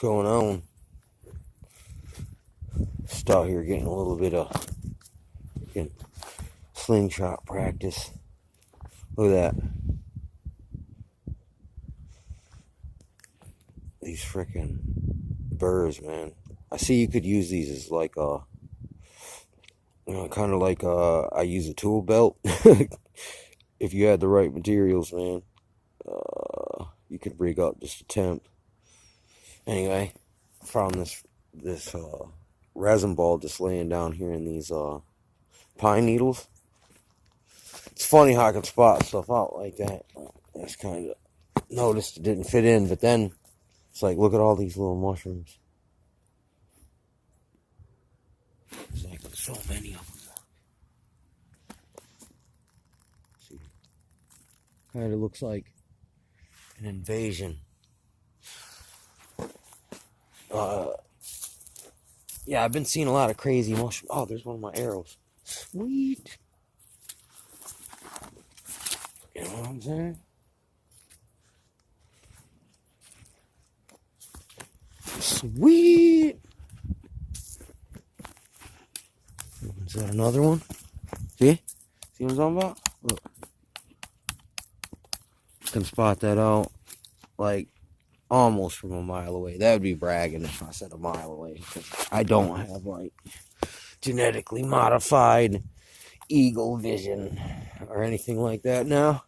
going on? Just out here getting a little bit of slingshot practice. Look at that. These freaking burrs, man. I see you could use these as like kind of like I use a tool belt. If you had the right materials, man, you could rig up just a temp. Anyway, I found this resin ball just laying down here in these pine needles. It's funny how I can spot stuff out like that. I just kind of noticed it didn't fit in, but then it's like, look at all these little mushrooms. There's like so many of them. See, kind of looks like an invasion. Yeah, I've been seeing a lot of crazy mushrooms. Oh, there's one of my arrows. Sweet. You know what I'm saying? Sweet. Is that another one? See? See what I'm talking about? Look. Can spot that out like almost from a mile away. That would be bragging if I said a mile away. I don't have like genetically modified eagle vision or anything like that now.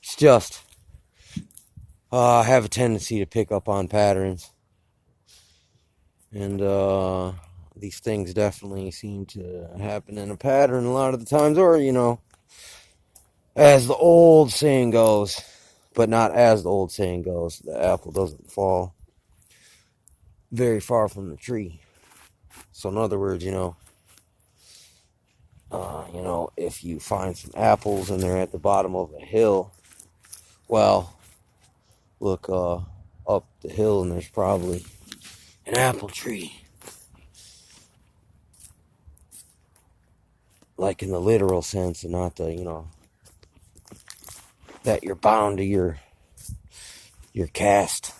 It's just I have a tendency to pick up on patterns, and these things definitely seem to happen in a pattern a lot of the times, or as the old saying goes, but not as the old saying goes, the apple doesn't fall very far from the tree. So in other words, if you find some apples and they're at the bottom of a hill, well, look up the hill and there's probably an apple tree. Like in the literal sense, and not the, that you're bound to your caste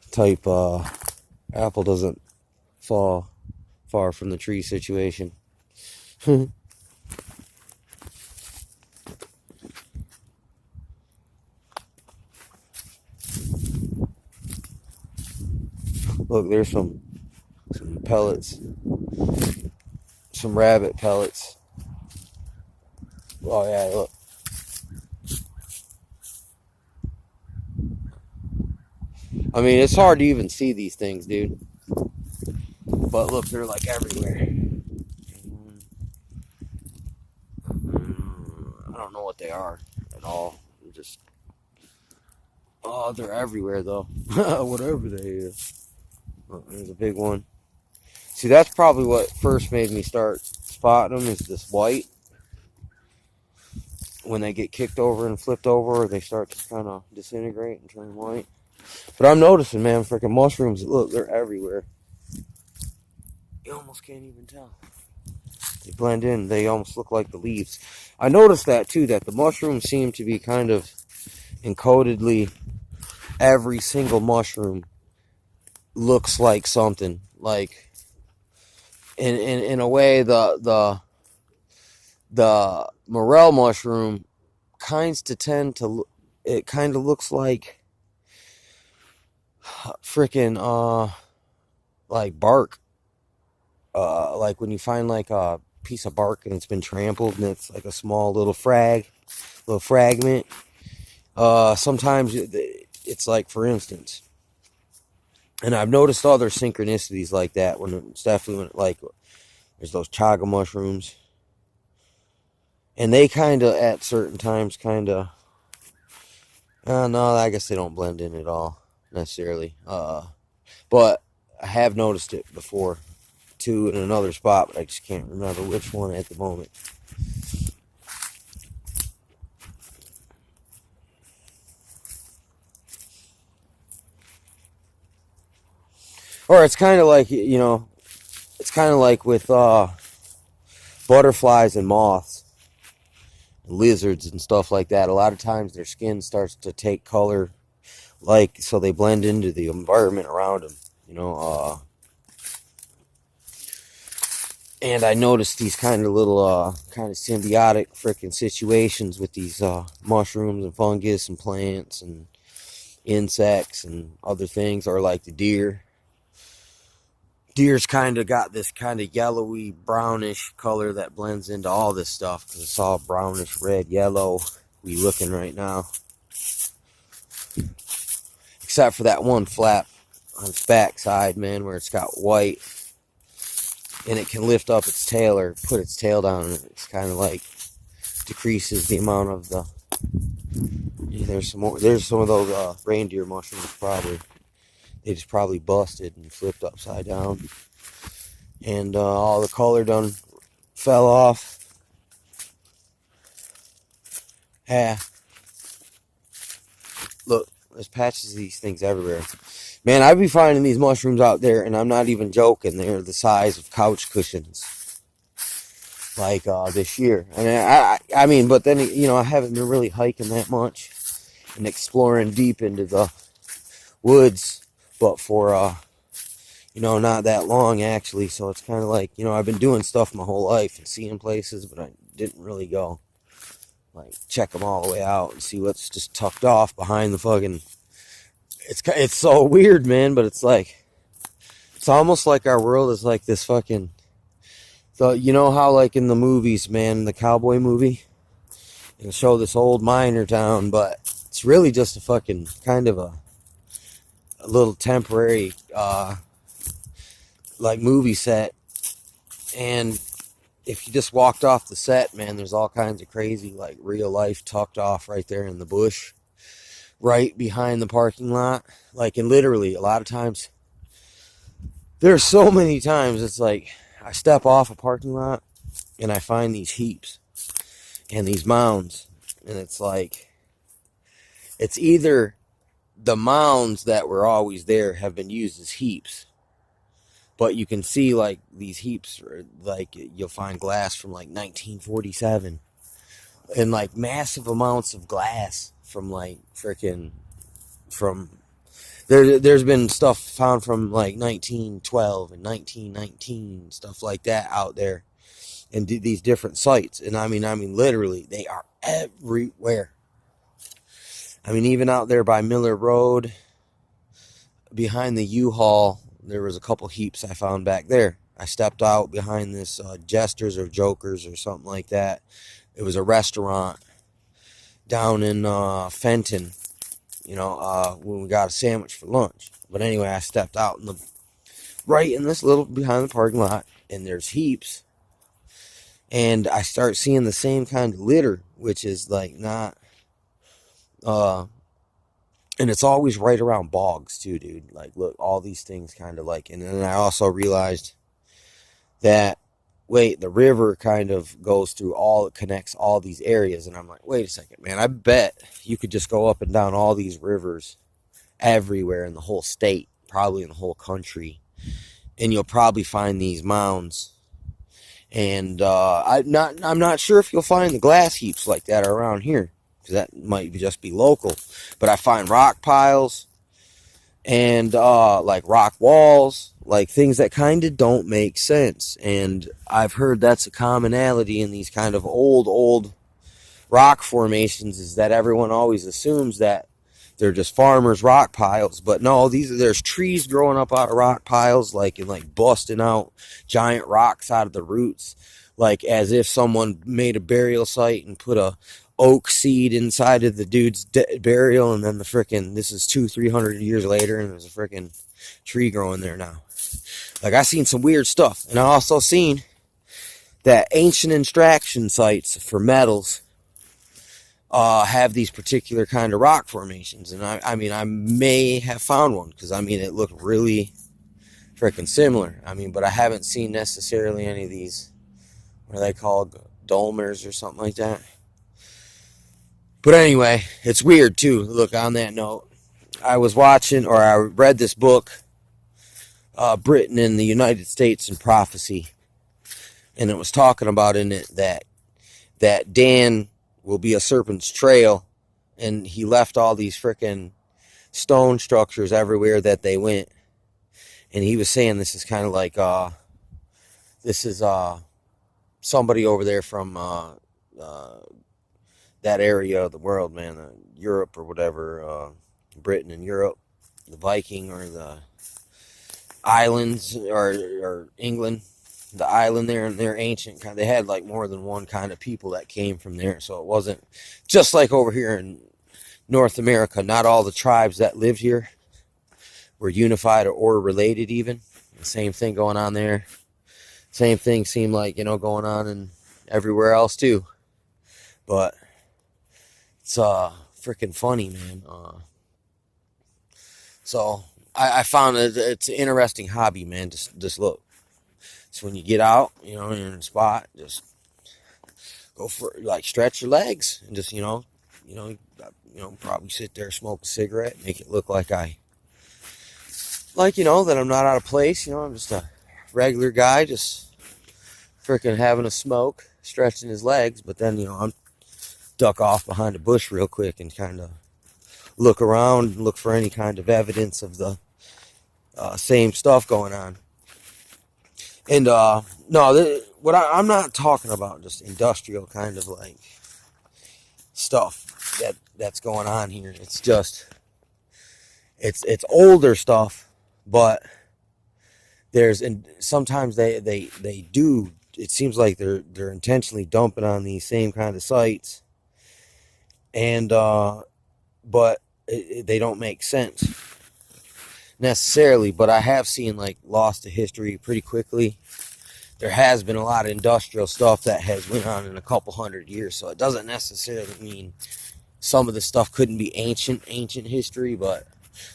type apple doesn't fall far from the tree situation. Look, there's some pellets, some rabbit pellets. Oh yeah, look. I mean, it's hard to even see these things, dude. But look, they're like everywhere. I don't know what they are at all. They're everywhere though. Whatever they is. Oh, there's a big one. See, that's probably what first made me start spotting them, is this white. When they get kicked over and flipped over, they start to kind of disintegrate and turn white. But I'm noticing, man, freaking mushrooms, look, they're everywhere. You almost can't even tell. They blend in. They almost look like the leaves. I noticed that, too, that the mushrooms seem to be kind of encodedly, every single mushroom looks like something. Like, in a way, the morel mushroom it kind of looks like freaking like bark, like when you find like a piece of bark and it's been trampled and it's like a small little fragment. Sometimes it's like, for instance, and I've noticed other synchronicities like that there's those chaga mushrooms, and they kind of at certain times no, I guess they don't blend in at all necessarily. But I have noticed it before too in another spot, but I just can't remember which one at the moment. Or it's kind of like, it's kind of like with butterflies and moths. lizards and stuff like that. A lot of times their skin starts to take color, like, so they blend into the environment around them, you know. And I noticed these kind of little, kind of symbiotic freaking situations with these mushrooms and fungus and plants and insects and other things, or like the deer. Deer's kind of got this kind of yellowy, brownish color that blends into all this stuff, because it's all brownish, red, yellow, we looking right now. Except for that one flap on its backside, man, where it's got white, and it can lift up its tail or put its tail down, and it's kind of like decreases the amount of the. Yeah, there's some more. There's some of those reindeer mushrooms probably. They just probably busted and flipped upside down, and all the color done fell off. Yeah. Look, there's patches of these things everywhere. Man, I be finding these mushrooms out there, and I'm not even joking. They're the size of couch cushions. Like this year. And I mean, but then, you know, I haven't been really hiking that much and exploring deep into the woods, but for, you know, not that long, actually. So it's kind of like, you know, I've been doing stuff my whole life and seeing places, but I didn't really go, like, check them all the way out and see what's just tucked off behind the fucking. It's so weird, man, but it's like, it's almost like our world is like this fucking. So, you know how, like, in the movies, man, the cowboy movie, it'll show this old miner town, but it's really just a fucking kind of a little temporary, like, movie set. And if you just walked off the set, man, there's all kinds of crazy, like, real life tucked off right there in the bush, right behind the parking lot. Like, and literally, a lot of times, there's so many times it's like, I step off a parking lot and I find these heaps and these mounds, and it's like, it's either the mounds that were always there have been used as heaps, but you can see, like, these heaps, like, you'll find glass from like 1947 and like massive amounts of glass from like freaking from. There's been stuff found from like 1912 and 1919, stuff like that out there, and these different sites. And I mean, literally, they are everywhere. I mean, even out there by Miller Road, behind the U-Haul, there was a couple heaps I found back there. I stepped out behind this Jesters or Jokers or something like that. It was a restaurant down in Fenton. You know, when we got a sandwich for lunch. But anyway, I stepped out right in this little behind the parking lot, and there's heaps. And I start seeing the same kind of litter, which is like not, and it's always right around bogs too, dude. Like, look, all these things kind of like, and then I also realized that, wait, the river kind of goes through it connects all these areas. And I'm like, wait a second, man, I bet you could just go up and down all these rivers everywhere in the whole state, probably in the whole country, and you'll probably find these mounds. And I'm not sure if you'll find the glass heaps like that around here, because that might just be local. But I find rock piles and like rock walls, like things that kind of don't make sense. And I've heard that's a commonality in these kind of old rock formations, is that everyone always assumes that they're just farmers' rock piles. But no, there's trees growing up out of rock piles, like, and like busting out giant rocks out of the roots, like as if someone made a burial site and put a oak seed inside of the dude's burial, and then this is 200-300 years later, and there's a freaking tree growing there now. Like, I seen some weird stuff. And I also seen that ancient extraction sites for metals have these particular kind of rock formations. And I mean, I may have found one, because I mean, it looked really freaking similar. I mean, but I haven't seen necessarily any of these, what are they called, dolmers or something like that. But anyway, it's weird too. Look, on that note, I read this book, Britain in the United States and Prophecy, and it was talking about in it that Dan will be a serpent's trail, and he left all these freaking stone structures everywhere that they went. And he was saying this is kind of like this is somebody over there from that area of the world, man, Europe or whatever, Britain and Europe, the Viking or the islands or England, the island there, and they're ancient kind. They had like more than one kind of people that came from there, so it wasn't just like over here in North America. Not all the tribes that lived here were unified or related even. The same thing going on there. Same thing seemed like, going on in everywhere else too. But it's freaking funny, man. So I found it's an interesting hobby, man. Just look. So when you get out, you're in a spot, just go for stretch your legs and just probably sit there, smoke a cigarette, make it look like that I'm not out of place. I'm just a regular guy, just freaking having a smoke, stretching his legs. But then I'm duck off behind a bush real quick and kind of look around and look for any kind of evidence of the same stuff going on. And no, I'm not talking about just industrial kind of like stuff that's going on here. It's just it's older stuff, but sometimes they do. It seems like they're intentionally dumping on these same kind of sites, and but they don't make sense necessarily. But I have seen lost to history pretty quickly. There has been a lot of industrial stuff that has went on in a couple hundred years, so it doesn't necessarily mean some of the stuff couldn't be ancient history, but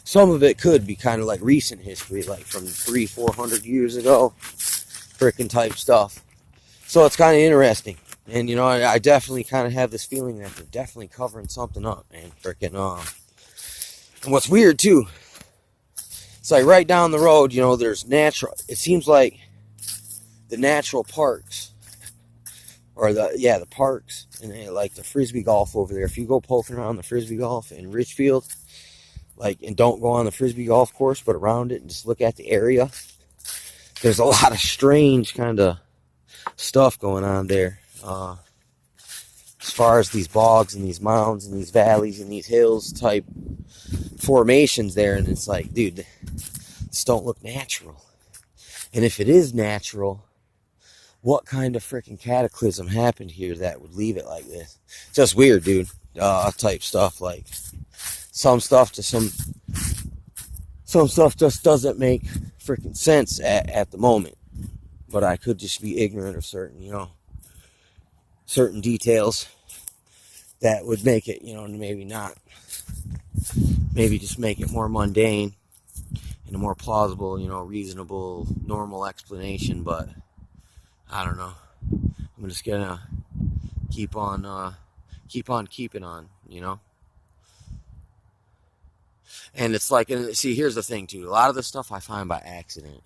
some of it could be kind of like recent history, like from 300-400 years ago, frickin' type stuff. So it's kind of interesting. And I definitely kind of have this feeling that they're definitely covering something up, man. Frickin' and what's weird too, it's like right down the road, there's natural, it seems like the natural parks, or the parks, and like the frisbee golf over there. If you go poking around the frisbee golf in Richfield, and don't go on the frisbee golf course, but around it and just look at the area, there's a lot of strange kind of stuff going on there. As far as these bogs and these mounds and these valleys and these hills type formations there, and it's like, dude, this don't look natural. And if it is natural, what kind of freaking cataclysm happened here that would leave it like this? Just weird, dude. Type stuff. Like some stuff just doesn't make freaking sense at the moment. But I could just be ignorant of certain details that would make it, maybe not. Maybe just make it more mundane and a more plausible, reasonable, normal explanation. But I don't know. I'm just gonna keep on keeping on, And it's like, see, here's the thing too. A lot of this stuff I find by accident,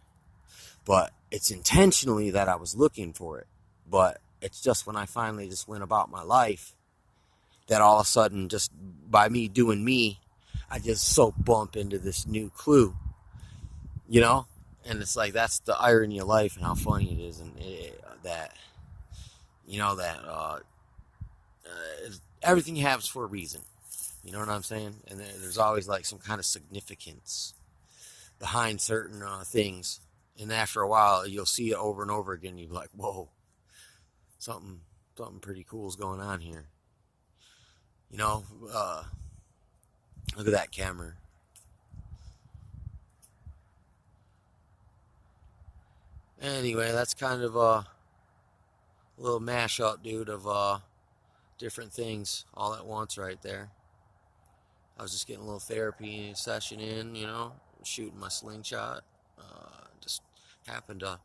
but it's intentionally that I was looking for it. But it's just when I finally just went about my life that all of a sudden, just by me doing me, I just so bump into this new clue, And it's like, that's the irony of life and how funny it is, and everything happens for a reason. You know what I'm saying? And there's always some kind of significance behind certain things. And after a while, you'll see it over and over again. You'll be like, whoa, something pretty cool is going on here. Look at that camera. Anyway, that's kind of a little mashup, dude, of different things all at once right there. I was just getting a little therapy session in, shooting my slingshot. Just happened to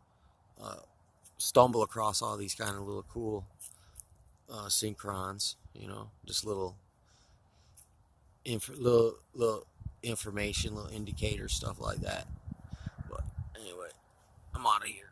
stumble across all these kind of little cool synchrons, just little information, little indicators, stuff like that. But anyway, I'm out of here.